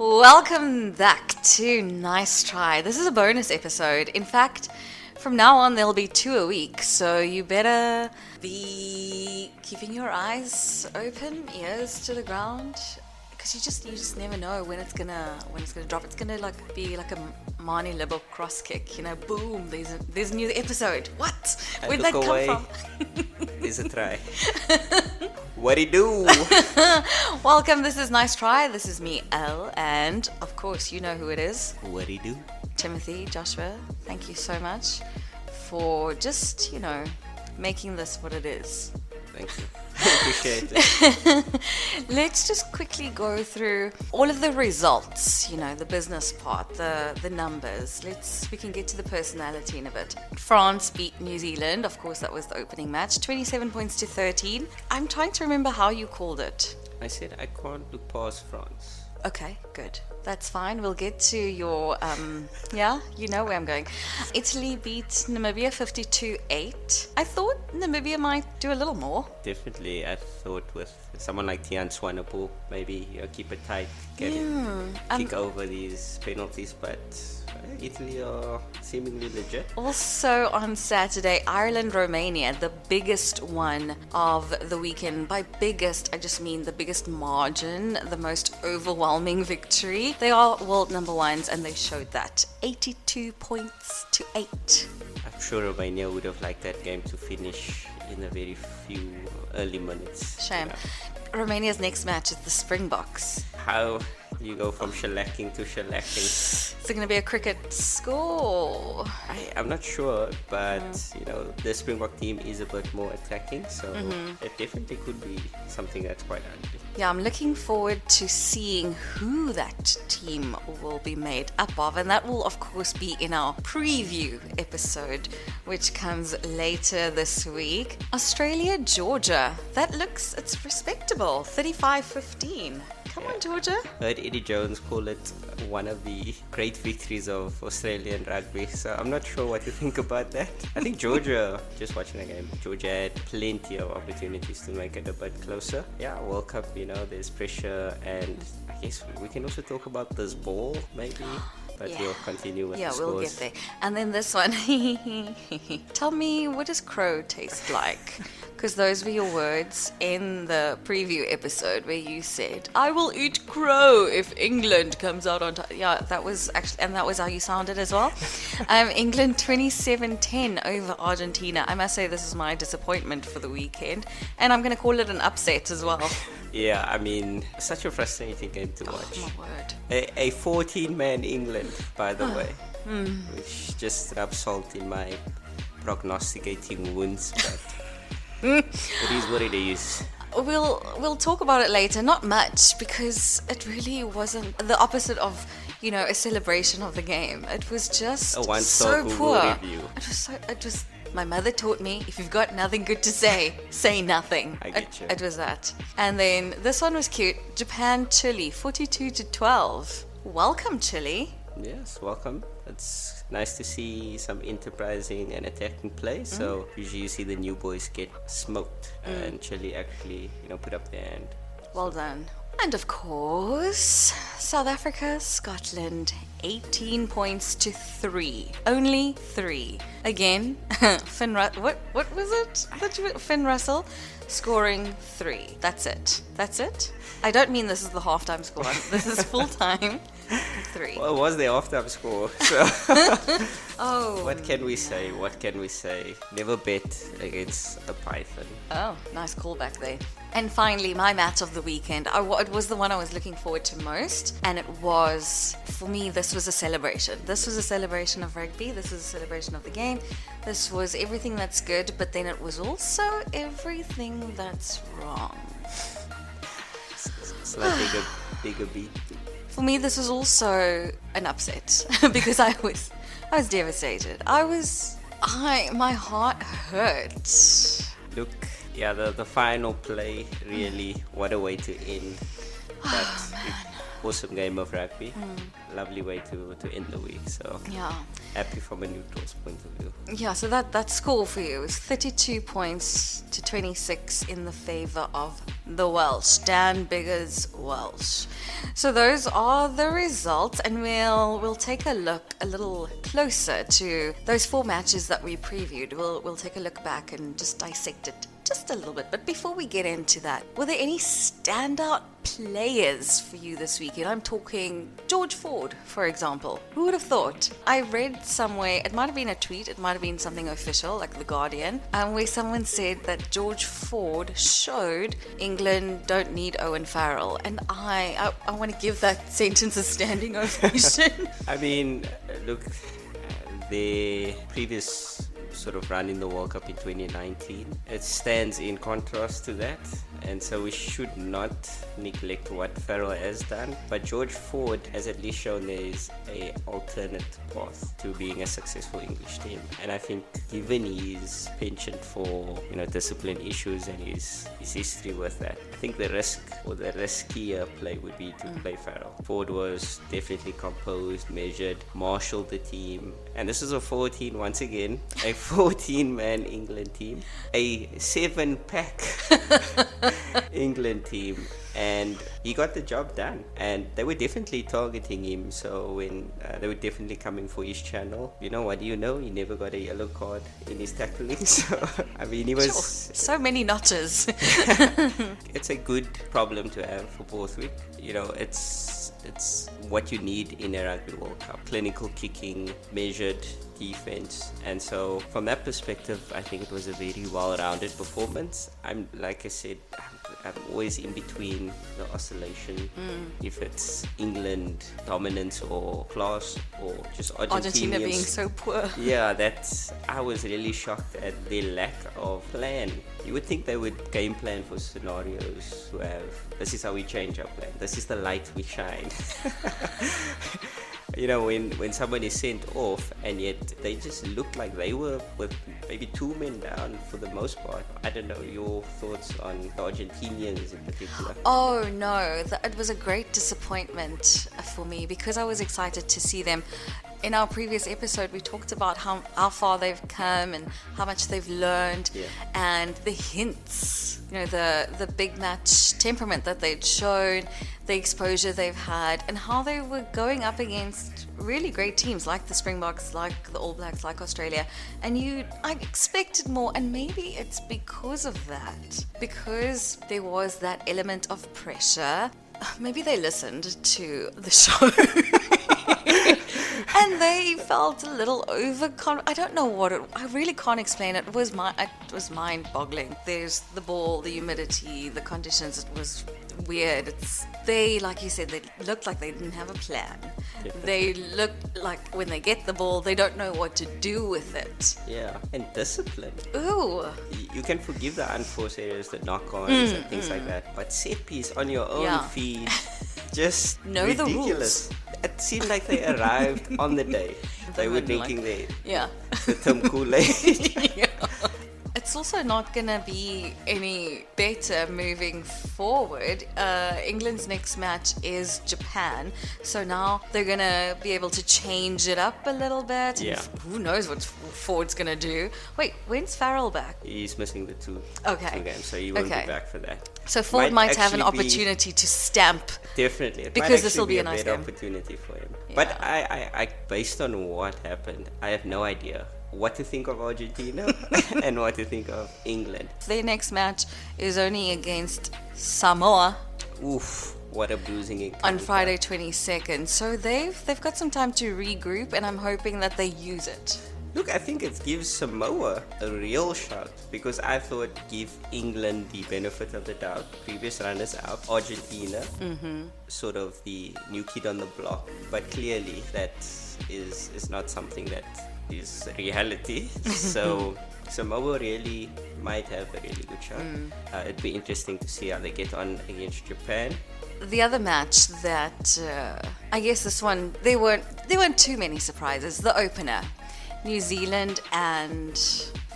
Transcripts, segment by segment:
Welcome back to Nice Try. This is a bonus episode. In fact, from now on there'll be 2 a week, so you better be keeping your eyes open, ears to the ground, because you just never know when it's gonna drop. It's gonna be like a Marnie Libble cross kick, boom, there's a new episode. What? Where'd that come from? There's a try. What'd he do? Welcome, this is Nice Try. This is me, Elle, and of course you know who it is. What'd he do? Timothy, Joshua, thank you so much for just, making this what it is. Thank you. I appreciate it. Let's just quickly go through all of the results, the business part, the numbers. We can get to the personality in a bit. France beat New Zealand. Of course, that was the opening match. 27 points to 13. I'm trying to remember how you called it. I said I can't look past France. Okay, good. That's fine. We'll get to your, you know where I'm going. Italy beat Namibia 52-8. I thought Namibia might do a little more. Definitely. I thought with someone like Tian Swanepoel, maybe keep it tight, kick over these penalties, but Italy are seemingly legit. Also on Saturday, Ireland-Romania, the biggest one of the weekend. By biggest, I just mean the biggest margin, the most overwhelming victory. They are world number ones, and they showed that. 82 points to 8. I'm sure Romania would have liked that game to finish in a very few early minutes. Shame. Romania's next match is the Springboks. How you go from shellacking to shellacking? Is it going to be a cricket score? I'm not sure, but the Springbok team is a bit more attacking, so it definitely could be something that's quite ugly. Yeah, I'm looking forward to seeing who that team will be made up of, and that will of course be in our preview episode, which comes later this week. Australia, Georgia, it's respectable, 35-15. Come on, Georgia. I heard Eddie Jones call it one of the great victories of Australian rugby, so I'm not sure what to think about that. I think Georgia, just watching the game, Georgia had plenty of opportunities to make it a bit closer. Yeah, World Cup, there's pressure, and I guess we can also talk about this ball, maybe. But we'll continue with the scores. We'll get there. And then this one. Tell me, what does crow taste like? Because those were your words in the preview episode where you said, I will eat crow if England comes out on top. Yeah, that was actually, and that was how you sounded as well. England 27-10 over Argentina. I must say this is my disappointment for the weekend. And I'm going to call it an upset as well. Yeah, I mean, such a frustrating game to watch. Oh, my word. A 14-man England, by the way, which just rubs salt in my prognosticating wounds, but it is what it is. We'll talk about it later. Not much, because it really wasn't the opposite of, a celebration of the game. It was just a so Google poor. review. It was. My mother taught me, if you've got nothing good to say, say nothing. I get you. It was that. And then this one was cute. Japan, Chile, 42-12. Welcome, Chile. Yes, welcome. It's nice to see some enterprising and attacking play. So usually you see the new boys get smoked, and Chile actually, put up their hand. Well done. And of course, South Africa, Scotland, 18 points to 3. Only 3. Again, what was it? Finn Russell scoring 3. That's it. I don't mean this is the halftime score. This is full time. 3. Well, it was the halftime score. So Oh. What can we say? Never bet against a python. Oh, nice callback there. And finally, my match of the weekend. It was the one I was looking forward to most. And it was, for me, this was a celebration. This was a celebration of rugby. This was a celebration of the game. This was everything that's good, but then it was also everything that's wrong. Slightly bigger beat. For me, this was also an upset because I was devastated. My heart hurt. Look, yeah, the final play, really, what a way to end that awesome game of rugby. Lovely way to end the week. So yeah, happy from a neutral's point of view. Yeah, so that score for you was 32 points to 26 in the favor of the Welsh, Dan Biggar's Welsh. So those are the results, and we'll take a look a little closer to those 4 matches that we previewed. We'll take a look back and just dissect it just a little bit. But before we get into that, were there any standout players for you this weekend? I'm talking George Ford, for example. Who would have thought? I read somewhere, it might have been a tweet, it might have been something official, like The Guardian, where someone said that George Ford showed England don't need Owen Farrell. And I want to give that sentence a standing ovation. I mean, look, the previous sort of run in the World Cup in 2019, it stands in contrast to that, and so we should not neglect what Farrell has done. But George Ford has at least shown there is a alternate path to being a successful English team, and I think given his penchant for discipline issues and his history with that, I think the risk or the riskier play would be to play Farrell. Ford was definitely composed, measured, marshaled the team, and this is a 14 once again, a 14-man England team, a 7-pack England team, and he got the job done. And they were definitely targeting him, so when they were definitely coming for his channel. He never got a yellow card in his tackling. So I mean, he was so many notches. It's a good problem to have for Borthwick. It's what you need in a Rugby World Cup: clinical kicking, measured defense. And so from that perspective, I think it was a very well-rounded performance. Like I said, I'm always in between the oscillation, if it's England dominance or class, or just Argentina being so poor. Yeah, I was really shocked at their lack of plan. You would think they would game plan for scenarios to have, this is how we change our plan, this is the light we shine. When someone is sent off and yet they just looked like they were with maybe 2 men down for the most part. I don't know your thoughts on the Argentinians in particular. Oh no, it was a great disappointment for me because I was excited to see them. In our previous episode, we talked about how far they've come and how much they've learned, and the hints, the big match temperament that they'd shown, the exposure they've had, and how they were going up against really great teams like the Springboks, like the All Blacks, like Australia. And I expected more, and maybe it's because of that, because there was that element of pressure. Maybe they listened to the show. And they felt a little overconfident. I don't know I really can't explain it. It was mind-boggling. There's the ball, the humidity, the conditions. It was weird. Like you said, they looked like they didn't have a plan. They look like when they get the ball, they don't know what to do with it. Yeah, and discipline. Ooh. You can forgive the unforced errors, the knock-ons and things like that, but set piece on your own feet, just know ridiculous. The rules. It seemed like they arrived on the day. They were drinking the Tim Kool-Aid. Yeah. It's also not going to be any better moving forward. England's next match is Japan. So now they're going to be able to change it up a little bit. Yeah. Who knows what Ford's going to do. Wait, when's Farrell back? He's missing the two games, so he won't be back for that. So Ford might have an opportunity to stamp. Definitely. Because this will be a nice game. Opportunity for him. Yeah. But I, based on what happened, I have no idea what to think of Argentina and what to think of England. Their next match is only against Samoa. Oof, what a bruising on Friday 22nd. So they've got some time to regroup, and I'm hoping that they use it. Look, I think it gives Samoa a real shot, because I thought give England the benefit of the doubt. Previous runners up, Argentina, sort of the new kid on the block. But clearly that is not something that is reality. So Samoa really might have a really good shot. It'd be interesting to see how they get on against Japan. The other match that I guess this one there weren't too many surprises. The opener, New Zealand and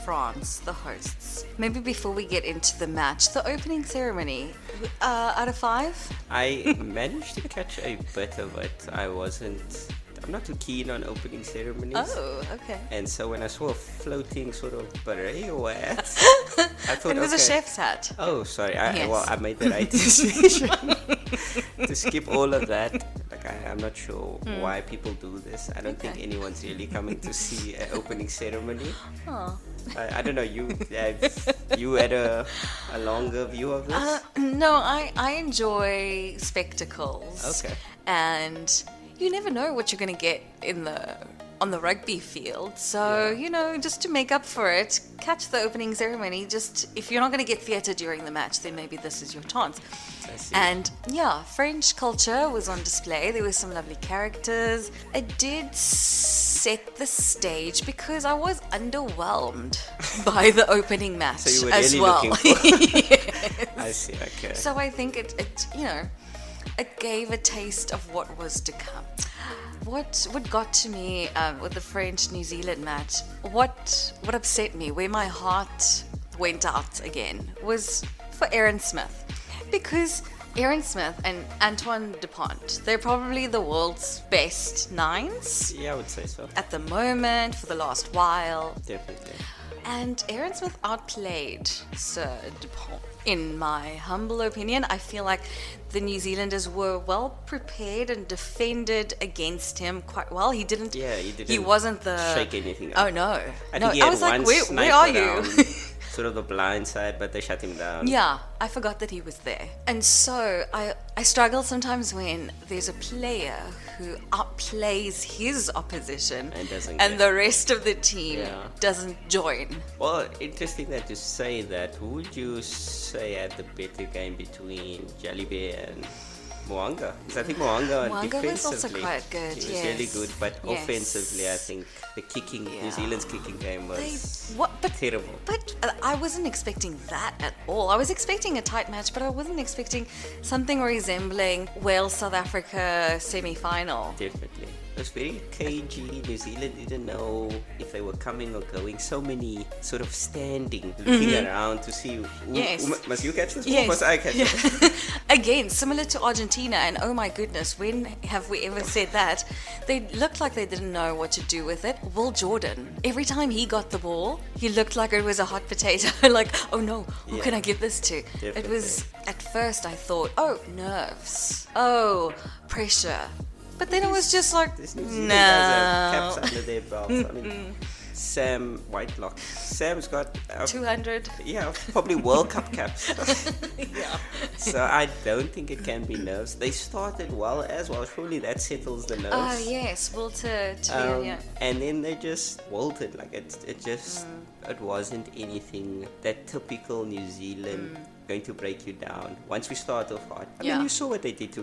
France, the hosts. Maybe before we get into the match, the opening ceremony, out of 5? I managed to catch a bit of it. I'm not too keen on opening ceremonies. Oh, okay. And so when I saw a floating sort of beret or hat, I thought, It was a okay. chef's hat. Oh, sorry. Yes. Well, I made the right decision to skip all of that. Like, I'm not sure why people do this. I don't think Okay. anyone's really coming to see an opening ceremony. Oh. I don't know. You had a longer view of this. No, I enjoy spectacles. Okay. And you never know what you're going to get on the rugby field. So, just to make up for it, catch the opening ceremony. Just if you're not going to get theatre during the match, then maybe this is your chance. I see. And yeah, French culture was on display. There were some lovely characters. It did set the stage because I was underwhelmed by the opening match So you were as really well. looking for. Yes. I see. Okay. So I think it gave a taste of what was to come. What got to me with the French New Zealand match, what upset me, where my heart went out again, was for Aaron Smith. Because Aaron Smith and Antoine Dupont, they're probably the world's best nines Yeah, I would say so. at the moment, for the last while. Definitely. And Aaron Smith outplayed Sir Dupont. In my humble opinion, I feel like the New Zealanders were well prepared and defended against him quite well. He didn't. Yeah, he didn't He wasn't the. shake anything up. Oh no! I No, think he had was like, one where sniper are you? down, sort of the blind side, but they shut him down. Yeah, I forgot that he was there. And so I struggle sometimes when there's a player who outplays his opposition And doesn't and get- the rest of the team Yeah. doesn't join. Well, interesting that you say that. Who would you say had the better game between Jelly Bear and Moanga? Because I think Moanga Moanga was defensively, also quite good, he was really yes. good, but Yes. offensively, I think the kicking, Yeah. New Zealand's kicking game was But terrible. I wasn't expecting that at all. I was expecting a tight match, but I wasn't expecting something resembling Wales South Africa semi-final. Definitely. It was very cagey. New Zealand didn't know if they were coming or going. So many sort of standing, looking around to see who, Yes. must you catch this ball? Yes. Must I catch it? Again, similar to Argentina, and oh my goodness, when have we ever said that? They looked like they didn't know what to do with it. Will Jordan, every time he got the ball, he looked like it was a hot potato. Like, oh no, who can Yeah. I give this to? Definitely. It was, at first I thought, oh, nerves. Oh, pressure. But then it was just like, This New Zealand guys have no. caps under their belts. I mean, Sam Whitelock. Sam's got 200. yeah, probably World Cup caps. Yeah. So I don't think it can be nerves. They started well as well. Surely that settles the nerves. Oh, yes, Will to yeah. And then they just wilted. Like it just it wasn't anything that typical New Zealand going to break you down. Once we start off hard. I Yeah. mean, you saw what they did to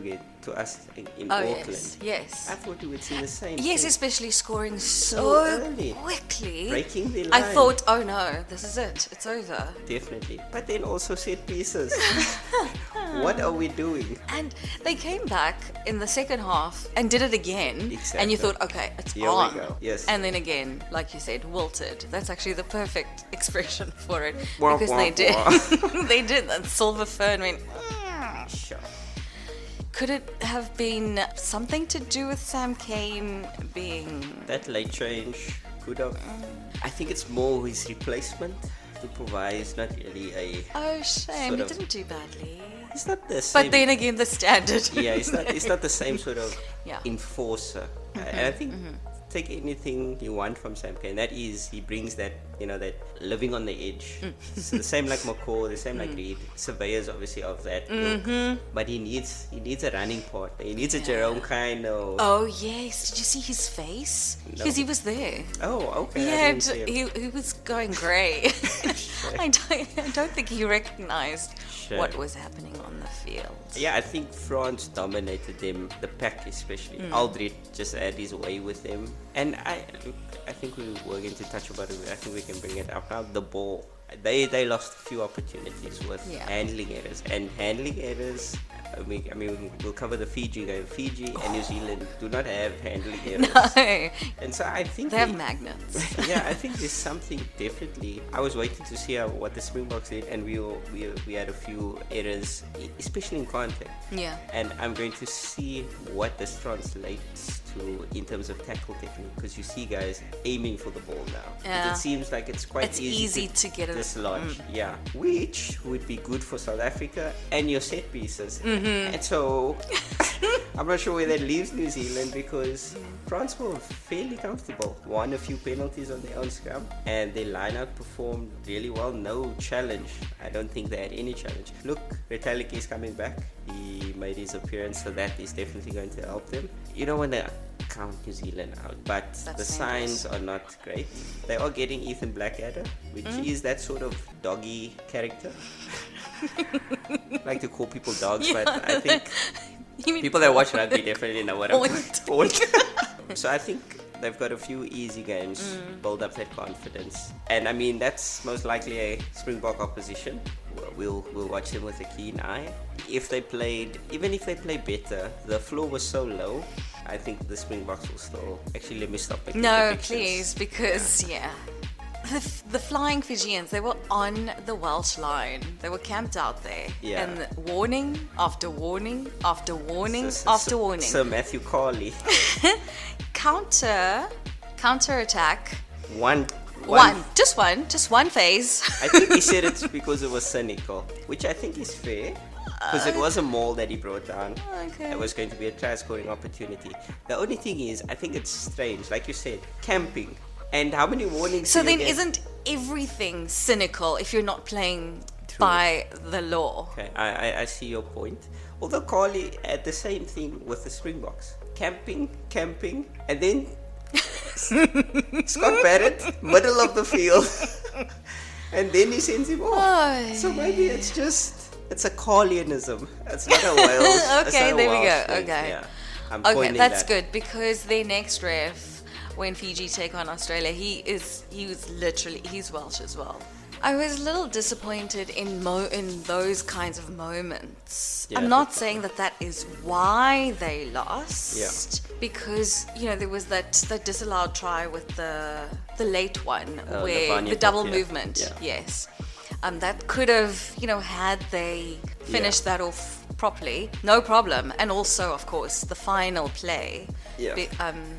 us in Oh, Auckland. yes, yes. I thought we would see the same. Yes, thing. especially scoring So so early. quickly. Breaking the I line. thought, oh no, this is it. It's over. Definitely. But then also set pieces. What are we doing? And they came back in the second half and did it again. And Exactly. you thought, okay, it's Here we on. go. Yes. And then again, like you said, wilted. That's actually the perfect expression for it. Wah, Because wah, they did. wah. They did. That silver fern went. Sure. Could it have been something to do with Sam Cane being. That late change could have. I think it's more his replacement. Dupont is not really a. Oh, shame. Sort He of- didn't do badly. He's not the same. But then again, the standard. yeah, he's not the same sort of Yeah. enforcer. And I think take anything you want from Sam Cane. That is, he brings that that living on the edge. So the same like McCall, the same like Reed. Surveyors obviously of that ilk. But he needs a running partner. He needs a Jerome kind of. Oh, yes. Did you see his face? No. Because he was there. Oh, okay. He I had, didn't see him. he was going grey. I don't think he recognized Sure. what was happening on the field. Yeah, I think France dominated them, the pack especially. Aldrit just had his way with them. And I think we were going to touch about it. I think we can bring it up now. The ball. They lost a few opportunities with Yeah. handling errors. And handling errors, I mean, we'll cover the Fiji game. Fiji and New Zealand do not have handling errors. No. And so I think They have magnets. yeah, I think there's something definitely. I was waiting to see what the Springboks did, and we had a few errors, especially in contact. Yeah. And I'm going to see what this translates to in terms of tackle technique, because you see guys aiming for the ball now. Yeah. It seems like it's quite easy to get it. dislodge. Yeah, which would be good for South Africa and your set pieces. And so I'm not sure where that leaves New Zealand, because France were fairly comfortable, won a few penalties on their own scrum, and their line-out performed really well. No challenge. I don't think they had any challenge. Look, Retallick is coming back. He made his appearance, so that is definitely going to help them. You don't want to count New Zealand out, but the signs are not great. They are getting Ethan Blackadder, which is that sort of doggy character. I like to call people dogs, but I think people that watch rugby definitely know what I'm talking. So I think they've got a few easy games, build up that confidence, and I mean that's most likely a Springbok opposition. We'll watch them with a keen eye. Even if they play better, the floor was so low. I think the Springboks will still. Actually, let me stop. No, please, because the flying Fijians, they were on the Welsh line. They were camped out there. Yeah. And warning after warning after warning after warning. Sir Matthew Carley. Counter attack. Just one phase. I think he said it's because it was cynical, which I think is fair. Because it was a maul that he brought down. Okay. It was going to be a try scoring opportunity. The only thing is, I think it's strange, like you said, camping. And how many warnings? So then, isn't everything cynical if you're not playing by the law? Okay, I see your point. Although Carly had the same thing with the Springboks, camping, and then Scott Barrett, middle of the field, and then he sends him off. Oh. So maybe it's a Carlianism. It's not a Wales. Okay, there we go. Thing. Okay. Yeah. Okay, that's good, because their next ref, when Fiji take on Australia, he's Welsh as well. I was a little disappointed in those kinds of moments. Yeah, I'm not saying that is why they lost. Yeah. Because there was that disallowed try with the late one where Lavanya the double Pop, movement. Yeah. Yes. That could have, had they finished that off properly, no problem. And also, of course, the final play. Yeah.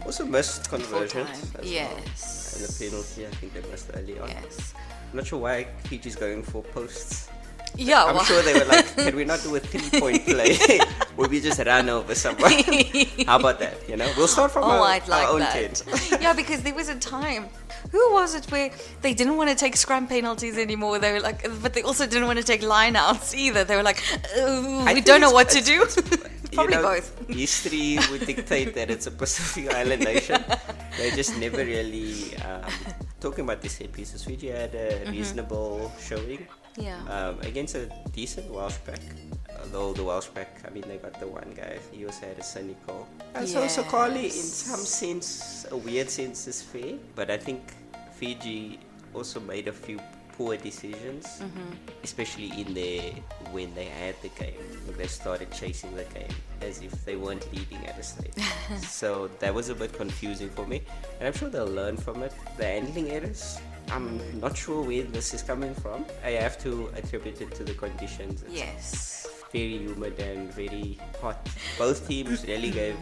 Also missed conversions. As yes. Well. And the penalty, I think they missed early on. Yes. I'm not sure why Fiji's going for posts. Yeah, I'm sure they were like, can we not do a 3-point play where we just run over someone? How about that? We'll start from our own tent. Yeah, because there was a time. Who was it where they didn't want to take scrum penalties anymore? They were like, but they also didn't want to take lineouts either. They were like, we don't know what to do. Probably both. History would dictate that it's a Pacific Island nation. They just never really talking about the set pieces. Fiji had a reasonable showing. Yeah. Against a decent Welsh pack. Although the Welsh pack, I mean, they got the one guy. He also had a cynical. So Carly, in some sense, a weird sense, is fair. But I think Fiji also made a few poor decisions, especially when they had the game. They started chasing the game as if they weren't leading at a stage. So that was a bit confusing for me. And I'm sure they'll learn from it. The handling errors, I'm not sure where this is coming from. I have to attribute it to the conditions. Yes. Very humid and very hot. Both teams really gave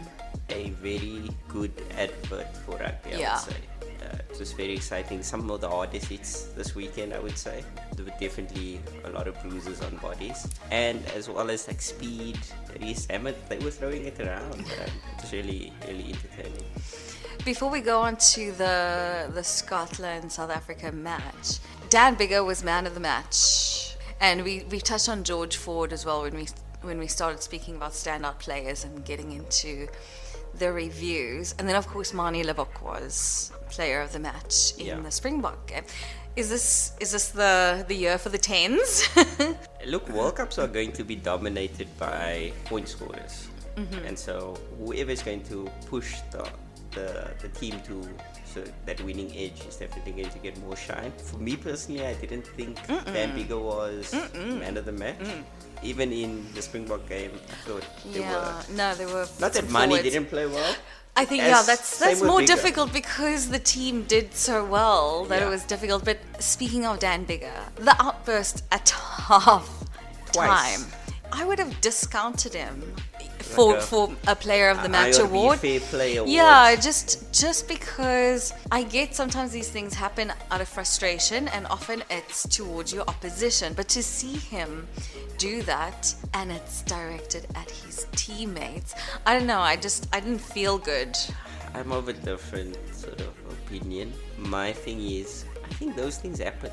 a very good advert for rugby, I would say. It was very exciting. Some of the hardest hits this weekend, I would say. There were definitely a lot of bruises on bodies. And as well as like speed, Reece Hammett, they were throwing it around. It was really, really entertaining. Before we go on to the Scotland-South Africa match, Dan Biggar was man of the match. And we touched on George Ford as well when we started speaking about standout players and getting into the reviews. And then, of course, Manie Libbok was player of the match in the Springbok game. Is this the year for the 10s? Look, World Cups are going to be dominated by point scorers. And so whoever is going to push the team to So that winning edge is definitely going to get more shine. For me personally, I didn't think Dan Bigger was man of the match. Even in the Springbok game, I thought they were not that some Mani forwards. didn't play well. I think Same that's with more Bigger. difficult because the team did so well that it was difficult. But speaking of Dan Bigger, the outburst at half time, I would have discounted him for a player of the match IRB award. Fair Play award. Yeah, just because I get sometimes these things happen out of frustration and often it's towards your opposition. But to see him do that and it's directed at his teammates, I don't know, I didn't feel good. I'm of a different sort of opinion. My thing is, I think those things happen.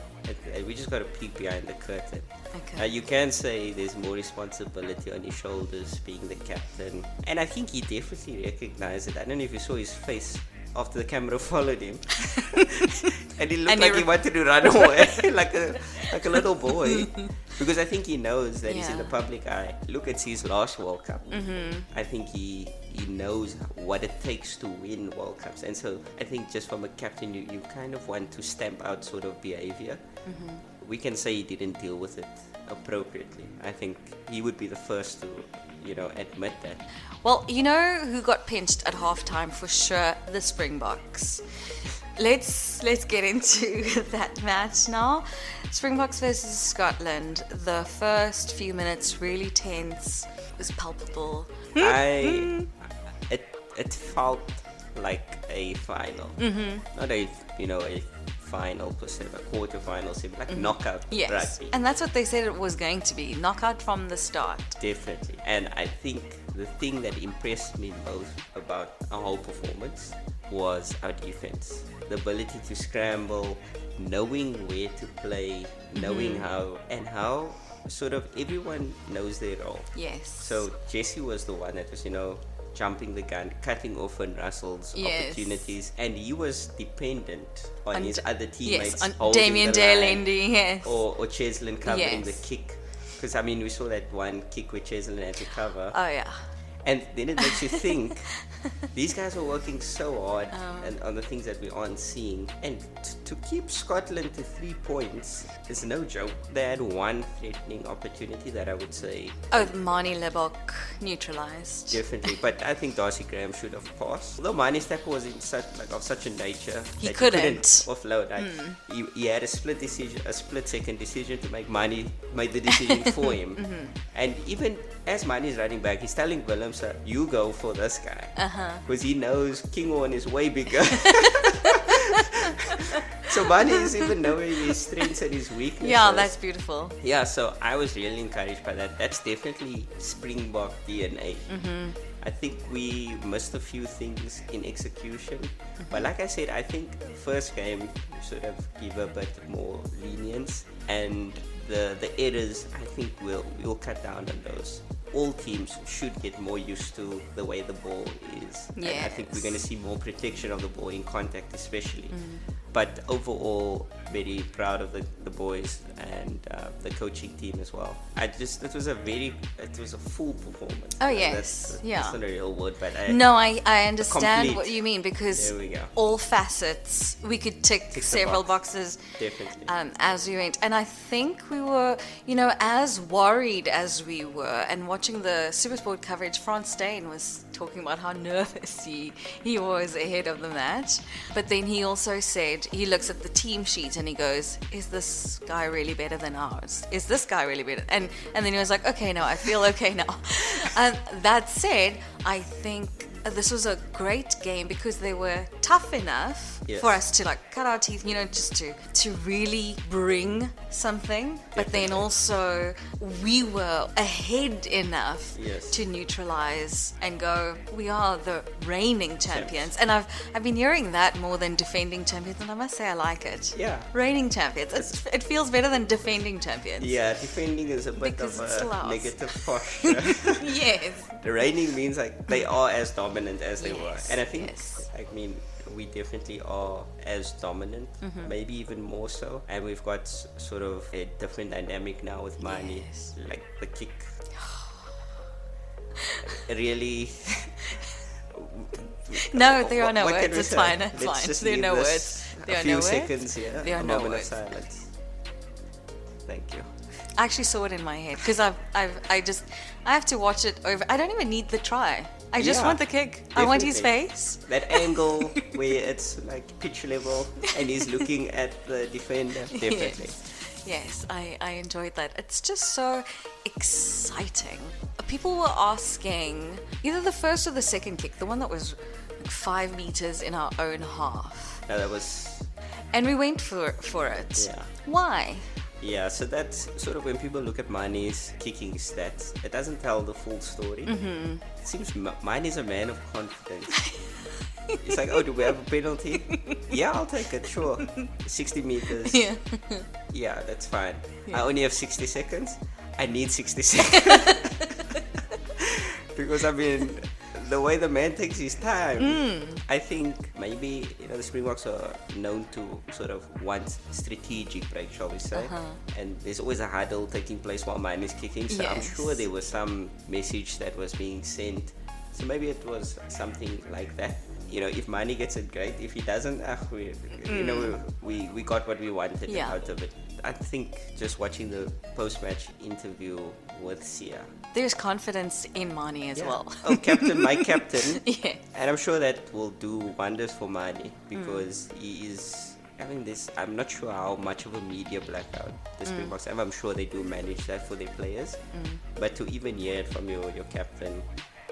We just got to peek behind the curtain. Okay. You can say there's more responsibility on his shoulders being the captain. And I think he definitely recognized it. I don't know if you saw his face after the camera followed him. And he looked like he wanted to run away like a little boy. Because I think he knows that he's in the public eye. Look, it's his last World Cup. I think he knows what it takes to win World Cups. And so I think just from a captain, you kind of want to stamp out sort of behavior. We can say he didn't deal with it appropriately. I think he would be the first to, admit that. Well, you know who got pinched at halftime for sure? The Springboks. Let's get into that match now. Springboks versus Scotland. The first few minutes really tense. It was palpable. It felt like a final, not a final per se, a quarter-final, like knockout rugby. And that's what they said it was going to be, knockout from the start. Definitely. And I think the thing that impressed me most about our whole performance was our defense. The ability to scramble, knowing where to play, knowing how sort of everyone knows their role. Yes. So Jesse was the one that was, jumping the gun, cutting off on Russell's opportunities, and he was dependent on his other teammates. Yes, on Damien Dale-Endy, yes. Or Cheslin covering the kick. Because, we saw that one kick where Cheslin had to cover. Oh, yeah. And then it makes you think, these guys are working so hard and on the things that we aren't seeing. And to keep Scotland to 3 points is no joke. They had one threatening opportunity that I would say... Oh, Mani Lebok neutralized. Definitely. But I think Darcy Graham should have passed. Although Mani's tackle was of such a nature he that couldn't. he couldn't offload. He had a split-second decision to make. Mani made the decision for him. And even as Mani is running back, he's telling Williams, you go for this guy. Because he knows Kinghorn is way bigger. So Mani is even knowing his strengths and his weaknesses. Yeah, that's beautiful. Yeah, so I was really encouraged by that. That's definitely Springbok DNA. I think we missed a few things in execution. But like I said, I think first game we should have given a bit more lenience. And the errors, I think we'll cut down on those. All teams should get more used to the way the ball is. Yes. And I think we're going to see more protection of the ball in contact especially. But overall, very proud of the boys and the coaching team as well. It was a full performance. Oh, yes. That's not a real word, but I understand complete. what you mean, because There we go. all facets, we could tick the several box. boxes Definitely. as we went. And I think we were, as worried as we were, and watching the Supersport coverage, Franz Steyn was talking about how nervous he was ahead of the match. But then he also said, he looks at the team sheet and he goes, is this guy really better than ours? Is this guy really better? And then he was like, okay, no, I feel okay now. And that said, I think this was a great game because they were tough enough for us to cut our teeth, just to really bring something. But then also we were ahead enough to neutralize and go, we are the reigning champions. And I've been hearing that more than defending champions, and I must say I like it. Yeah. Reigning champions. It feels better than defending champions. Yeah, defending is a bit Because of it's a lost. negative posture. Yes. The reigning means they are as dominant as they were. And I think, yes. we definitely are as dominant, maybe even more so. And we've got sort of a different dynamic now with Mani, like the kick. Really, No, there are no What can words. we It's say? fine. It's Let's fine. just There are leave no this words. There a are few no seconds words. here. There are A no moment words. of silence. Thank you. I actually saw it in my head because I have to watch it over. I don't even need the try. I just Yeah, want the kick. I want his definitely. face. That angle where it's like pitch level and he's looking at the defender. Definitely. Yes, I enjoyed that. It's just so exciting. People were asking either the first or the second kick, the one that was like 5 meters in our own half, No, that was. and we went for it. Yeah. Why? Yeah, so that's sort of when people look at Mane's kicking stats, it doesn't tell the full story. Mm-hmm. It seems Mane is a man of confidence. It's like, oh, do we have a penalty? Yeah, I'll take it, sure. 60 meters. Yeah. Yeah, that's fine. Yeah. I only have 60 seconds. I need 60 seconds. Because, I mean, the way the man takes his time, I think maybe, the Springboks are known to sort of want strategic break, shall we say. And there's always a huddle taking place while Mane is kicking. So I'm Yes. sure there was some message that was being sent. So maybe it was something like that. If Mane gets it, great. If he doesn't, we got what we wanted Yeah. out of it. I think just watching the post-match interview with Sia. There's confidence in Mane as well. Oh, captain, my captain. Yeah. And I'm sure that will do wonders for Mane because he is having this. I'm not sure how much of a media blackout the Springboks have. I'm sure they do manage that for their players. But to even hear it from your captain,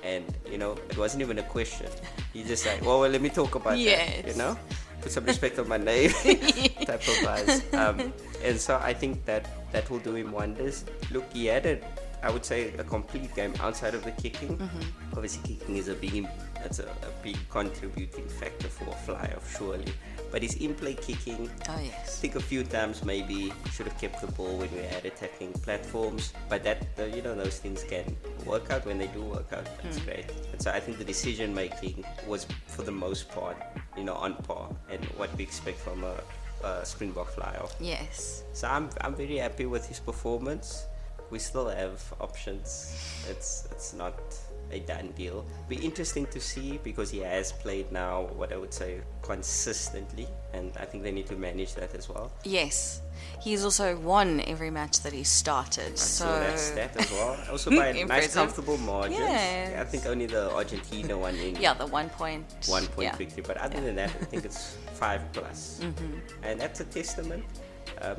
and it wasn't even a question. He just like, well, let me talk about Yes. that. Put some respect on my name, type of buzz. And so I think that will do him wonders. Look, he had I would say a complete game outside of the kicking. Obviously, kicking is a big contributing factor for a fly-off, surely. But his in-play kicking, Oh I yes. think a few times maybe should have kept the ball when we had attacking platforms. But those things can work out when they do work out. That's great. And so I think the decision making was for the most part, on par and what we expect from a Springbok fly-off. Yes. So I'm very happy with his performance. We still have options. It's not a done deal. Be interesting to see because he has played now what I would say consistently, and I think they need to manage that as well. Yes. He's also won every match that he started. So So that's that as well. Also by a nice Impressive. comfortable margin. Yes. I think only the Argentina one in yeah, the 1 point. 1 point yeah. victory. But other than that, I think it's 5+. And that's a testament.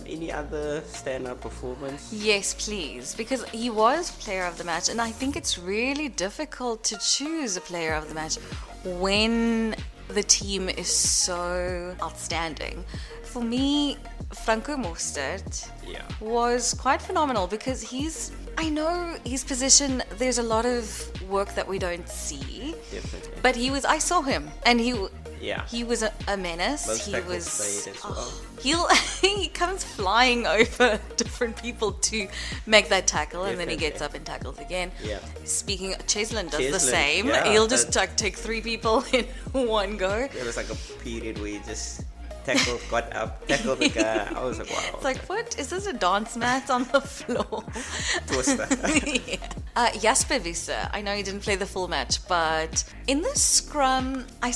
Any other standout performance? Yes, please, because he was player of the match, and I think it's really difficult to choose a player of the match when the team is so outstanding. For me, Franco Mostert Yeah. was quite phenomenal because I know his position, there's a lot of work that we don't see, Definitely. but I saw him, and he was a menace. Most he tackles was played as well. he comes flying over different people to make that tackle, and then he Definitely. gets up and tackles again. Yeah. Speaking of Cheslin does the Cheslin, same. yeah, He'll just take 3 people in one go. There was like a period where he just got up, tackled the guy. I was like, wow. It's like, what? Is this a dance mat on the floor? Twister. Yeah. Jasper Visser, I know he didn't play the full match, but in the scrum, I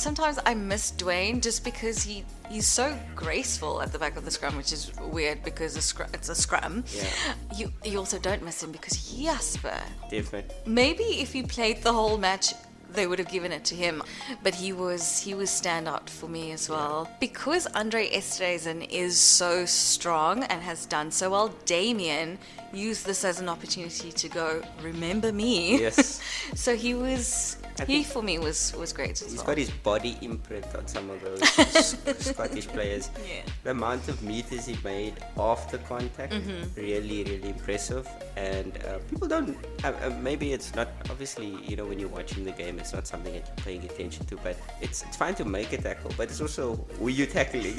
miss Dwayne just because he's so graceful at the back of the scrum, which is weird because it's a scrum. Yeah. You also don't miss him because Jasper. Different. Maybe if he played the whole match, they would have given it to him, but he was standout for me as well because Andre Esterhazen is so strong and has done so well. Damien used this as an opportunity to go, remember me. Yes. So he for me was great as He's well. got his body imprint on some of those Scottish players. Yeah. The amount of meters he made after contact, really, really impressive. And people don't, maybe it's not, obviously, when you're watching the game, it's not something that you're paying attention to, but it's fine to make a tackle, but it's also who you tackling,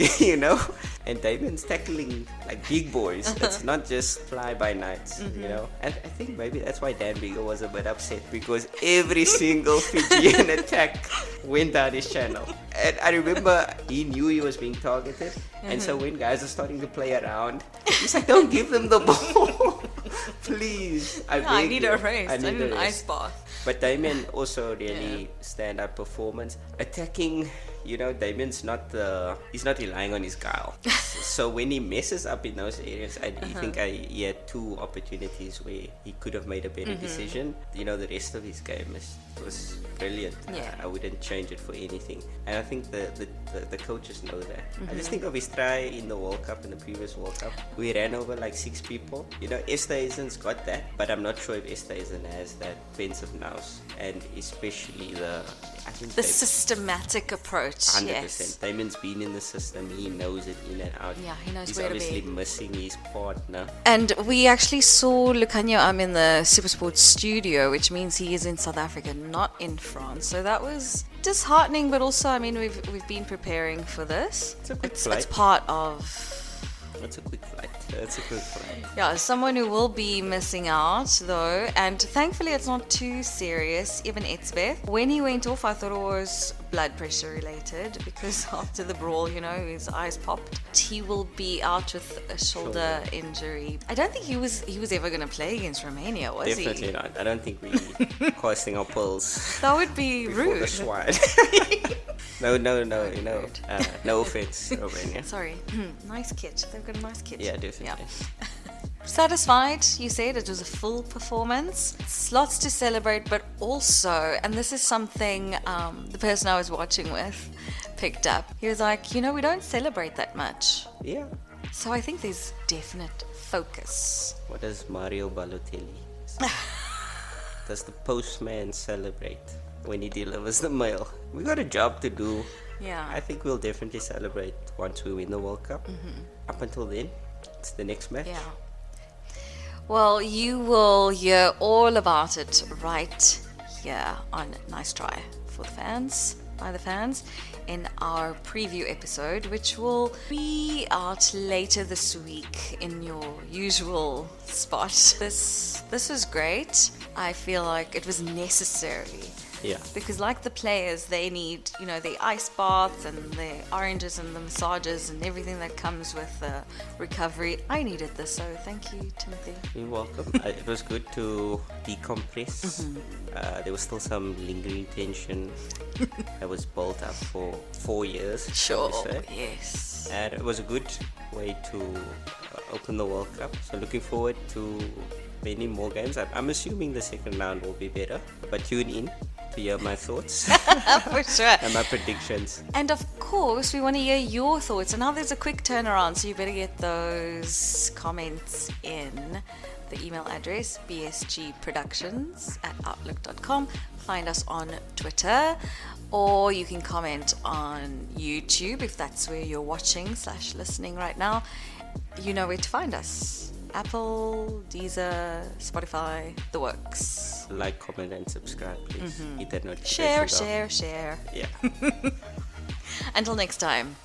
And Damien's tackling like big boys. It's not just fly-by-nights, And I think maybe that's why Dan Bigger was a bit upset because every single Fijian attack went down his channel. And I remember he knew he was being targeted. And so when guys are starting to play around, he's like, don't give them the ball. Please. I need you. a rest. I need an rest. ice bath. But Damien also really standout performance. Attacking, Damien's he's not relying on his guile. So when he messes up in those areas, I think he had two opportunities where he could have made a better decision. The rest of his game was brilliant. Yeah. I wouldn't change it for anything. And I think the coaches know that. I just think of his try in the World Cup, in the previous World Cup. We ran over like 6 people. Esterhuizen's got that, but I'm not sure if Esterhuizen has that defensive nous, and especially the systematic approach. 100%. Yes. Damien's been in the system. He knows it in and out. Yeah, he knows He's where to obviously be. missing his partner. And we actually saw Lukhanyo in the Supersport studio, which means he is in South Africa, not in France. So that was disheartening, but also, we've been preparing for this. It's a quick flight. It's part of... It's a quick flight. Yeah, someone who will be missing out though, and thankfully it's not too serious. Even Etzbeth, when he went off, I thought it was blood pressure related because after the brawl, his eyes popped. He will be out with a shoulder injury. I don't think he was ever going to play against Romania, was he? Definitely not. I don't think we casting our pearls. That would be before rude. the swine. No. No offense, Romania. Sorry. Nice kit. They've got a nice kit. Yeah, definitely. Satisfied, you said it was a full performance. It's lots to celebrate, but also, and this is something the person I was watching with picked up. He was like, we don't celebrate that much. Yeah. So I think there's definite focus. What does Mario Balotelli say? Does the postman celebrate when he delivers the mail? We got a job to do. Yeah. I think we'll definitely celebrate once we win the World Cup. Up until then, it's the next match. Yeah. Well, you will hear all about it right here on Nice Try for the fans, by the fans, in our preview episode, which will be out later this week in your usual spot. This was great. I feel like it was necessary. Yeah. Because like the players, they need, the ice baths and the oranges and the massages and everything that comes with the recovery. I needed this, so thank you, Timothy. You're welcome. It was good to decompress. There was still some lingering tension that was built up for 4 years. Sure, shall we say. yes. And it was a good way to open the World Cup. So looking forward to many more games. I'm assuming the second round will be better, but tune in to hear my thoughts For sure. and my predictions. And of course, we want to hear your thoughts. And now there's a quick turnaround, so you better get those comments in. The email address, bsgproductions@outlook.com. Find us on Twitter, or you can comment on YouTube if that's where you're watching / listening right now. You know where to find us. Apple, Deezer, Spotify, the works. Like, comment, and subscribe, please. Hit that notification bell. Share. Yeah. Until next time.